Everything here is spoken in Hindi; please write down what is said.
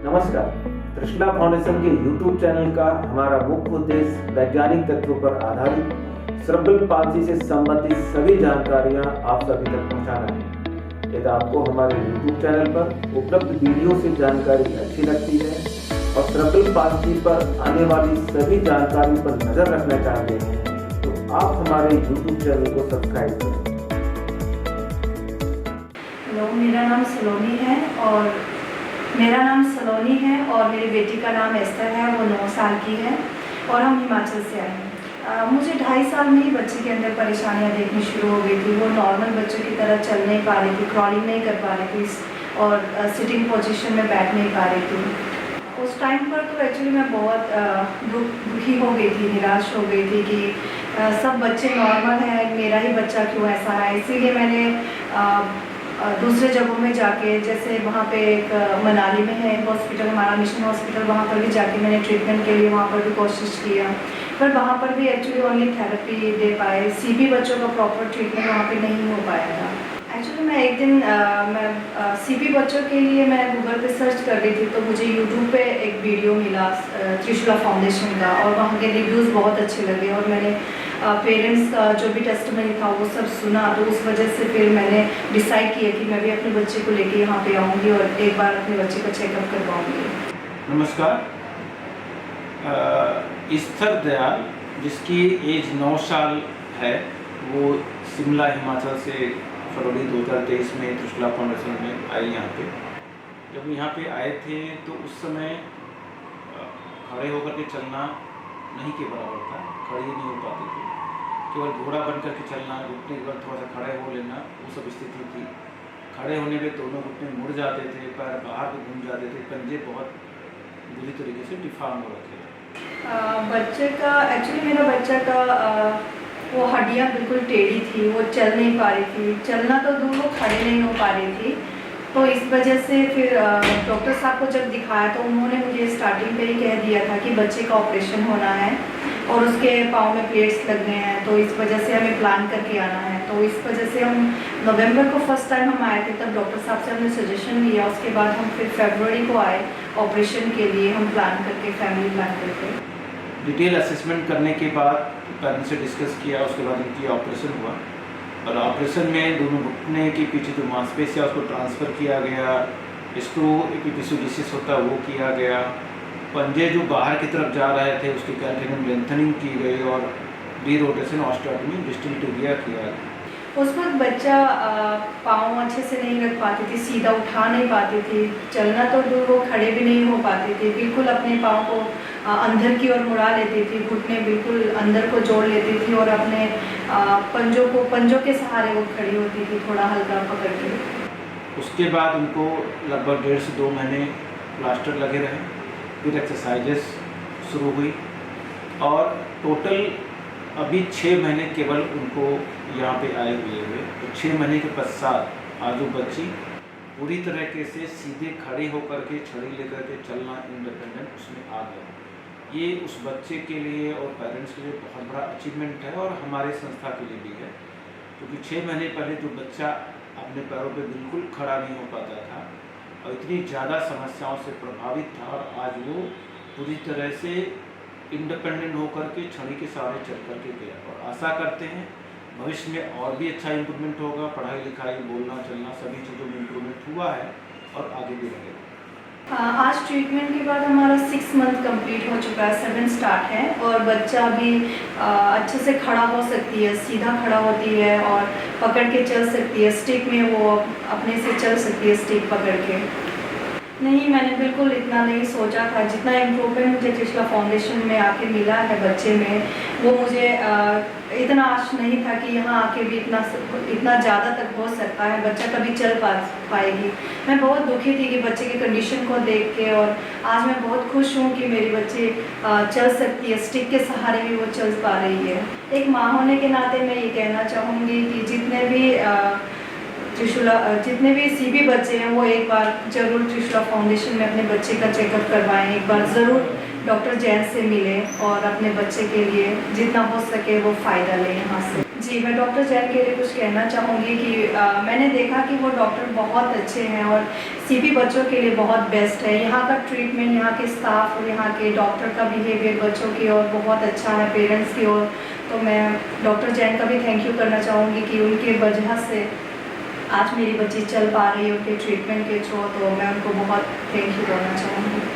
नमस्कार। त्रिशला फाउंडेशन के YouTube चैनल का हमारा मुख्य उद्देश्य वैज्ञानिक तथ्यों पर आधारित सेरेब्रल पाल्सी से संबंधित सभी जानकारियां आप सभी तक पहुंचाना है। यदि आपको हमारे YouTube चैनल पर उपलब्ध वीडियो से जानकारी अच्छी लगती है और सेरेब्रल पाल्सी पर आने वाली सभी जानकारी पर नजर रखना चाहते हैं तो आप हमारे YouTube चैनल को सब्सक्राइब करें। हेलो, मेरा नाम सलोनी है और मेरी बेटी का नाम एस्टर है। वो 9 साल की है और हम हिमाचल से आए हैं। मुझे 2.5 साल में ही बच्चे के अंदर परेशानियां देखनी शुरू हो गई थी। वो नॉर्मल बच्चों की तरह चल नहीं पा रही थी, क्रॉलिंग नहीं कर पा रही थी और सिटिंग पोजीशन में बैठ नहीं पा रही थी। उस टाइम पर तो एक्चुअली मैं बहुत दुखी हो गई थी, निराश हो गई थी कि सब बच्चे नॉर्मल हैं, मेरा ही बच्चा क्यों ऐसा है। इसीलिए मैंने दूसरे जगहों में जाके, जैसे वहाँ पे एक मनाली में है हॉस्पिटल, हमारा मिशन हॉस्पिटल, वहाँ पर भी जाके मैंने ट्रीटमेंट के लिए वहाँ पर भी कोशिश किया, पर वहाँ पर भी एक्चुअली ओनली थेरेपी दे पाए। सीबी बच्चों का प्रॉपर ट्रीटमेंट वहाँ पे नहीं हो पाया था। एक्चुअली मैं एक दिन सीबी बच्चों के लिए मैं गूगल पे सर्च कर रही थी तो मुझे यूट्यूब पे एक वीडियो मिला त्रिशला फाउंडेशन का और वहाँ के रिव्यूज़ बहुत अच्छे लगे और मैंने पेरेंट्स का जो भी टेस्टिमनी था वो सब सुना। तो उस वजह से फिर मैंने डिसाइड किया कि मैं भी अपने बच्चे को लेके यहाँ पे आऊँगी और एक बार अपने बच्चे का चेकअप करवाऊँगी। नमस्कार। इस्थर दयाल, जिसकी एज 9 साल है, वो शिमला हिमाचल से फरवरी 2023 में त्रिशला फाउंडेशन में आई यहाँ पे। जब यहाँ पे आए थे तो उस समय खड़े होकर के चलना नहीं के बराबर था, खड़े नहीं हो पाते थे, केवल घोड़ा बन करके चलना, घुटने के बाद थोड़ा सा खड़े हो लेना, वो सब स्थिति थी। खड़े होने पे दोनों घुटने मुड़ जाते थे, पैर बाहर को घूम जाते थे, पंजे बहुत बुरी तरीके से डिफॉर्म हो रखे थे। बच्चे का एक्चुअली मेरा बच्चा का वो हड्डियाँ बिल्कुल टेढ़ी थी, वो चल नहीं पा रही थी, चलना तो दूर वो खड़े नहीं हो पा रही थी। तो इस वजह से फिर डॉक्टर साहब को जब दिखाया तो उन्होंने मुझे स्टार्टिंग पे ही कह दिया था कि बच्चे का ऑपरेशन होना है और उसके पाँव में प्लेट्स लगने हैं, तो इस वजह से हमें प्लान करके आना है। तो इस वजह से हम नवंबर को फर्स्ट टाइम हम आए थे, तब डॉक्टर साहब से हमने सजेशन लिया। उसके बाद हम फिर फरवरी को आए ऑपरेशन के लिए, हम प्लान करके फैमिली प्लान करके। डिटेल असेसमेंट करने के बाद पेरेंट्स से डिस्कस किया, उसके बाद इनकी ऑपरेशन हुआ और ऑपरेशन में दोनों घुटने के पीछे जो मांसपेशियाँ उसको ट्रांसफ़र किया गया, स्क्रू एपिफिसोलिसिस होता है वो किया गया, पंजे जो बाहर की तरफ जा रहे थे उसकी कैल्शियम लेंथनिंग की गई और D rotation osteotomy distal tibia किया गया। उस वक्त बच्चा पाँव अच्छे से नहीं रख पाती थी, सीधा उठा नहीं पाती थी, चलना तो दूर वो खड़े भी नहीं हो पाती थी, बिल्कुल अपने पाँव को अंदर की ओर मुड़ा लेती थी, घुटने बिल्कुल अंदर को जोड़ लेती थी और अपने पंजों के सहारे वो खड़ी होती थी, थोड़ा हल्का पकड़ के। उसके बाद उनको लगभग 1.5 से 2 महीने प्लास्टर लगे रहे, फिर एक्सरसाइजेस शुरू हुई और टोटल अभी 6 महीने केवल उनको यहाँ पे आए हुए। तो 6 महीने के पश्चात आज वो बच्ची पूरी तरीके से सीधे खड़ी होकर के छड़ी लेकर के चलना इंडिपेंडेंट उसमें आ गया। ये उस बच्चे के लिए और पेरेंट्स के लिए बहुत बड़ा अचीवमेंट है और हमारे संस्था के लिए भी है, क्योंकि 6 महीने पहले जो बच्चा अपने पैरों पे बिल्कुल खड़ा नहीं हो पाता था और इतनी ज़्यादा समस्याओं से प्रभावित था और आज वो पूरी तरह से इंडिपेंडेंट होकर के छड़ी के सहारे चल करके गया और आशा करते हैं भविष्य में और भी अच्छा इम्प्रूवमेंट होगा। पढ़ाई लिखाई, बोलना चलना सभी चीज़ों में इम्प्रूवमेंट हुआ है और आगे भी रहेगा। आज ट्रीटमेंट के बाद हमारा 6 मंथ कंप्लीट हो चुका है, 7 स्टार्ट है और बच्चा भी अच्छे से खड़ा हो सकती है, सीधा खड़ा होती है और पकड़ के चल सकती है, स्टिक में वो अपने से चल सकती है स्टिक पकड़ के। नहीं, मैंने बिल्कुल इतना नहीं सोचा था, जितना इम्प्रूवमेंट मुझे त्रिशला फाउंडेशन में आके मिला है बच्चे में, वो मुझे इतना आश नहीं था कि यहाँ आके भी इतना ज़्यादा तक हो सकता है, बच्चा कभी चल पाएगी। मैं बहुत दुखी थी कि बच्चे की कंडीशन को देख के और आज मैं बहुत खुश हूँ कि मेरी बच्ची चल सकती है, स्टिक के सहारे भी वो चल पा रही है। एक माँ होने के नाते मैं ये कहना चाहूँगी कि जितने भी सीबी बच्चे हैं वो एक बार ज़रूर त्रिशला फाउंडेशन में अपने बच्चे का चेकअप करवाएं, एक बार ज़रूर डॉक्टर जैन से मिलें और अपने बच्चे के लिए जितना हो सके वो फ़ायदा लें यहाँ से। जी जी, मैं डॉक्टर जैन के लिए कुछ कहना चाहूँगी कि मैंने देखा कि वो डॉक्टर बहुत अच्छे हैं और सीपी बच्चों के लिए बहुत बेस्ट है। यहाँ का ट्रीटमेंट, यहाँ के स्टाफ और यहाँ के डॉक्टर का बिहेवियर बच्चों की ओर बहुत अच्छा है, पेरेंट्स की ओर। तो मैं डॉक्टर जैन का भी थैंक यू करना चाहूँगी कि उनके वजह से आज मेरी बच्ची चल पा रही है, उनके ट्रीटमेंट के थ्रू। तो मैं उनको बहुत थैंक यू करना चाहूँगी।